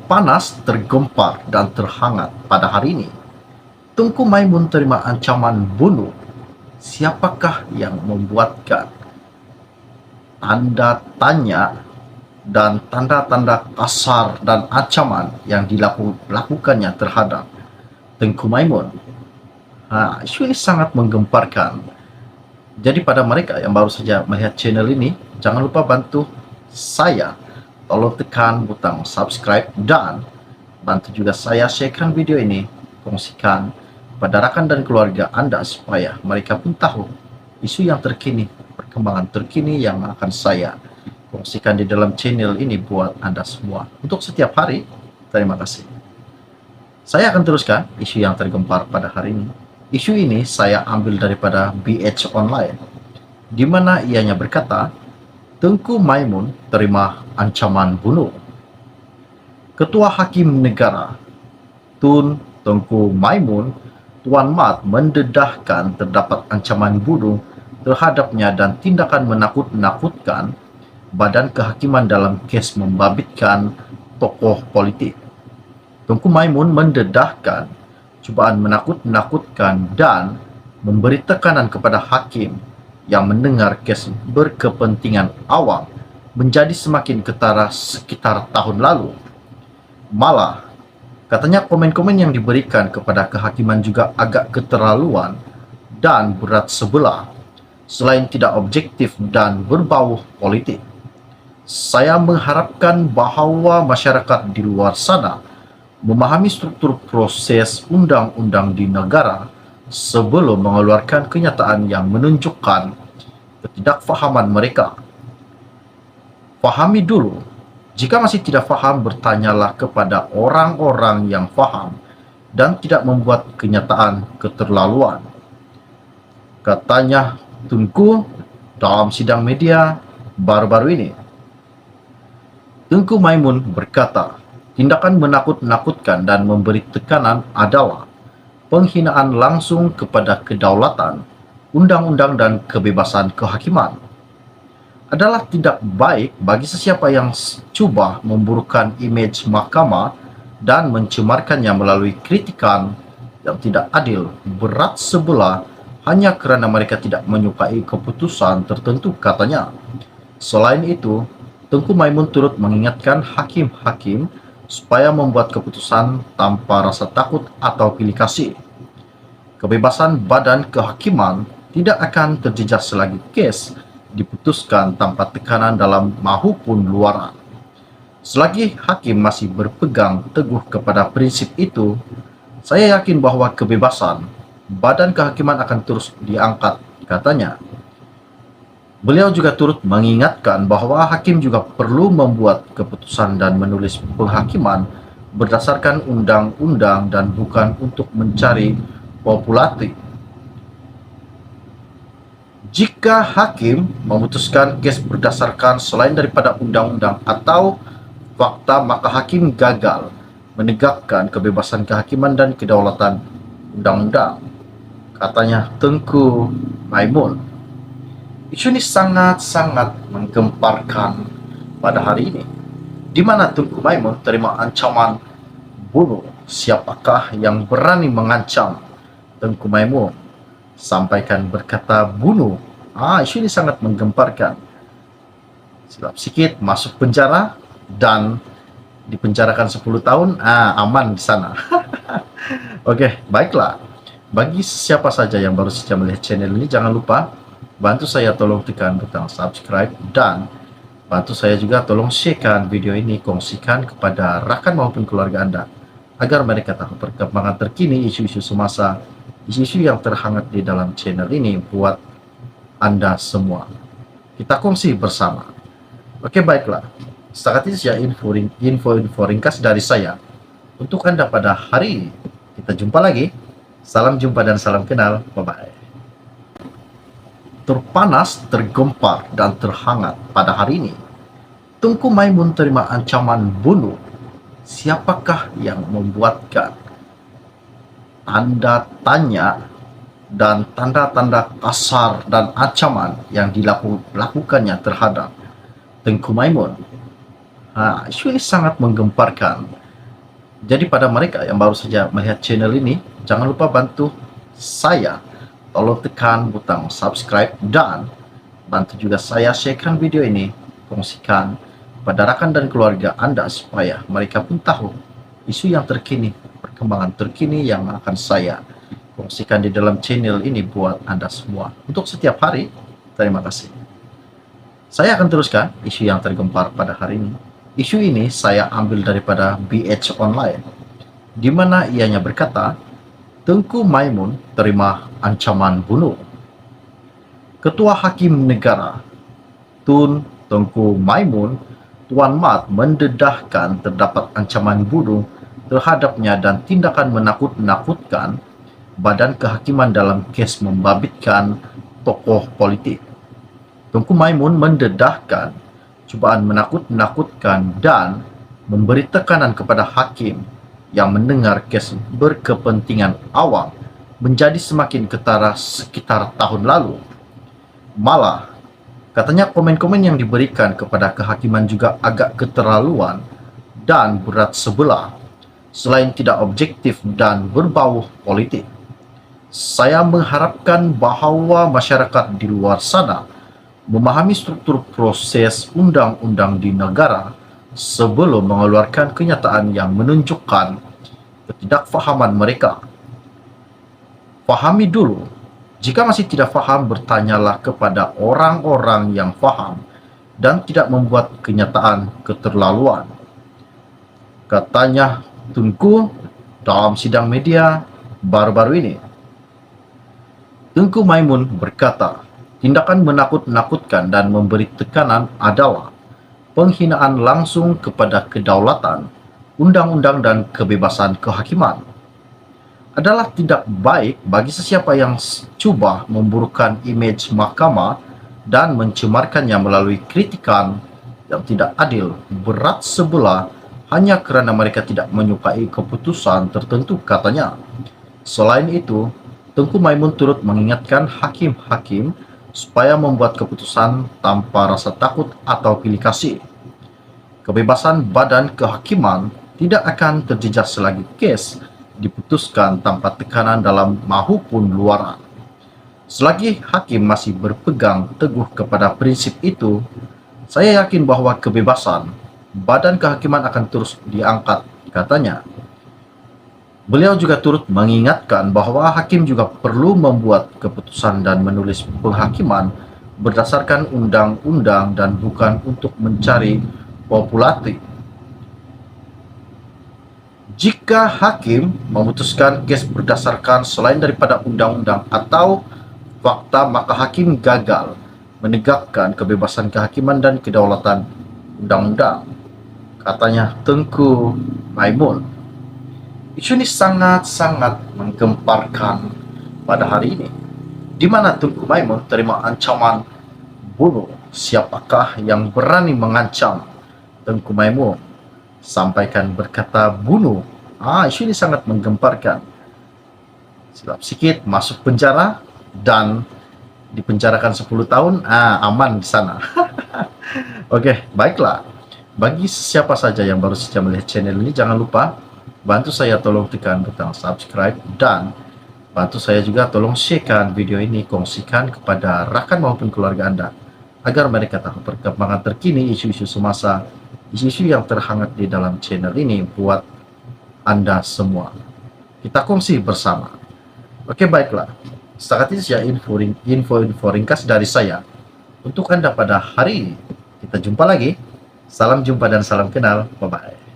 Terpanas, tergempar, dan terhangat pada hari ini, Tengku Maimun terima ancaman bunuh. Siapakah yang membuatkan tanda tanya dan tanda-tanda kasar dan ancaman yang dilakukannya terhadap Tengku Maimun? Isu ini sangat menggemparkan. Jadi pada mereka yang baru saja melihat channel ini, jangan lupa bantu saya, tolong tekan butang subscribe dan bantu juga saya sharekan video ini, kongsikan pada rakan dan keluarga Anda supaya mereka pun tahu isu yang terkini, perkembangan terkini yang akan saya kongsikan di dalam channel ini buat Anda semua. Untuk setiap hari, terima kasih. Saya akan teruskan isu yang tergempar pada hari ini. Isu ini saya ambil daripada BH Online, di mana ianya berkata, Tengku Maimun terima ancaman bunuh. Ketua Hakim Negara Tun Tengku Maimun, Tuan Mat, mendedahkan terdapat ancaman bunuh terhadapnya dan tindakan menakut-nakutkan Badan Kehakiman dalam kes membabitkan tokoh politik. Tengku Maimun mendedahkan cubaan menakut-nakutkan dan memberi tekanan kepada hakim yang mendengar kes berkepentingan awam menjadi semakin ketara sekitar tahun lalu. Malah, katanya komen-komen yang diberikan kepada kehakiman juga agak keterlaluan dan berat sebelah, selain tidak objektif dan berbau politik. Saya mengharapkan bahwa masyarakat di luar sana memahami struktur proses undang-undang di negara sebelum mengeluarkan kenyataan yang menunjukkan ketidakfahaman mereka. Fahami dulu. Jika masih tidak faham, bertanyalah kepada orang-orang yang faham dan tidak membuat kenyataan keterlaluan, katanya Tunku dalam sidang media baru-baru ini. Tengku Maimun berkata, tindakan menakut-nakutkan dan memberi tekanan adalah penghinaan langsung kepada kedaulatan, undang-undang dan kebebasan kehakiman. Adalah tidak baik bagi sesiapa yang cuba memburukkan imej mahkamah dan mencemarkannya melalui kritikan yang tidak adil, berat sebelah hanya kerana mereka tidak menyukai keputusan tertentu, katanya. Selain itu, Tengku Maimun turut mengingatkan hakim-hakim supaya membuat keputusan tanpa rasa takut atau pilih kasih. Kebebasan badan kehakiman tidak akan terjejas selagi kes diputuskan tanpa tekanan dalam maupun luaran. Selagi hakim masih berpegang teguh kepada prinsip itu, saya yakin bahwa kebebasan badan kehakiman akan terus diangkat, katanya. Beliau juga turut mengingatkan bahwa hakim juga perlu membuat keputusan dan menulis penghakiman berdasarkan undang-undang dan bukan untuk mencari popularitas. Jika hakim memutuskan kes berdasarkan selain daripada undang-undang atau fakta, maka hakim gagal menegakkan kebebasan kehakiman dan kedaulatan undang-undang, katanya Tengku Maimun. Isu ini sangat-sangat menggemparkan pada hari ini, di mana Tengku Maimun terima ancaman bunuh. Siapakah yang berani mengancam Tengku Maimun? Sampaikan berkata bunuh. Isu ini sangat menggemparkan. Silap sikit masuk penjara dan dipenjarakan 10 tahun, aman di sana. Oke, baiklah. Bagi siapa saja yang baru saja melihat channel ini, jangan lupa bantu saya tolong tekan butang subscribe dan bantu saya juga tolong sharekan video ini, kongsikan kepada rakan maupun keluarga Anda agar mereka tahu perkembangan terkini, isu-isu semasa, isu-isu yang terhangat di dalam channel ini buat Anda semua. Kita kongsi bersama. Oke, baiklah. Setakat itu saja info ringkas dari saya untuk Anda pada hari ini. Kita jumpa lagi. Salam jumpa dan salam kenal. Bye-bye. Terpanas, tergempar, dan terhangat pada hari ini, Tengku Maimun terima ancaman bunuh. Siapakah yang membuatkan tanda tanya dan tanda-tanda kasar dan ancaman yang dilakukannya terhadap Tengku Maimun? Isu ini sangat menggemparkan. Jadi pada mereka yang baru saja melihat channel ini, jangan lupa bantu saya, tolong tekan butang subscribe dan bantu juga saya sharekan video ini, kongsikan pada rakan dan keluarga Anda supaya mereka pun tahu isu yang terkini, perkembangan terkini yang akan saya kongsikan di dalam channel ini buat Anda semua. Untuk setiap hari, terima kasih. Saya akan teruskan isu yang tergempar pada hari ini. Isu ini saya ambil daripada BH Online, di mana ianya berkata, Tengku Maimun terima ancaman bunuh. Ketua Hakim Negara Tun Tengku Maimun, Tuan Mat, mendedahkan terdapat ancaman bunuh terhadapnya dan tindakan menakut-nakutkan Badan Kehakiman dalam kes membabitkan tokoh politik. Tengku Maimun mendedahkan cubaan menakut-nakutkan dan memberi tekanan kepada hakim yang mendengar kes berkepentingan awam menjadi semakin ketara sekitar tahun lalu. Malah, katanya komen-komen yang diberikan kepada kehakiman juga agak keterlaluan dan berat sebelah, selain tidak objektif dan berbau politik. Saya mengharapkan bahwa masyarakat di luar sana memahami struktur proses undang-undang di negara sebelum mengeluarkan kenyataan yang menunjukkan ketidakfahaman mereka. Fahami dulu. Jika masih tidak faham, bertanyalah kepada orang-orang yang faham dan tidak membuat kenyataan keterlaluan. Katanya Tunku dalam sidang media baru-baru ini. Tengku Maimun berkata, tindakan menakut-nakutkan dan memberi tekanan adalah penghinaan langsung kepada kedaulatan, undang-undang dan kebebasan kehakiman. Adalah tidak baik bagi sesiapa yang cuba memburukkan imej mahkamah dan mencemarkannya melalui kritikan yang tidak adil, berat sebelah hanya kerana mereka tidak menyukai keputusan tertentu, katanya. Selain itu, Tengku Maimun turut mengingatkan hakim-hakim supaya membuat keputusan tanpa rasa takut atau pilih kasih. Kebebasan badan kehakiman tidak akan terjejas selagi kes diputuskan tanpa tekanan dalam maupun luaran. Selagi hakim masih berpegang teguh kepada prinsip itu, saya yakin bahwa kebebasan badan kehakiman akan terus diangkat, katanya. Beliau juga turut mengingatkan bahwa hakim juga perlu membuat keputusan dan menulis penghakiman berdasarkan undang-undang dan bukan untuk mencari populasi. Jika hakim memutuskan kes berdasarkan selain daripada undang-undang atau fakta, maka hakim gagal menegakkan kebebasan kehakiman dan kedaulatan undang-undang, katanya Tengku Maimun. Isu ini sangat-sangat menggemparkan pada hari ini, di mana Tengku Maimun terima ancaman bunuh. Siapakah yang berani mengancam Tengku Maimun? Sampaikan berkata bunuh. Isu ini sangat menggemparkan. Silap sikit masuk penjara dan dipenjarakan 10 tahun, aman di sana. Oke, baiklah. Bagi siapa saja yang baru saja melihat channel ini, jangan lupa bantu saya tolong tekan butang subscribe dan bantu saya juga tolong sharekan video ini, kongsikan kepada rakan maupun keluarga Anda agar mereka tahu perkembangan terkini, isu-isu semasa, isu-isu yang terhangat di dalam channel ini buat Anda semua. Kita kongsi bersama. Oke, baiklah. Setakat itu saja info ringkas dari saya untuk Anda pada hari ini. Kita jumpa lagi. Salam jumpa dan salam kenal. Bye-bye.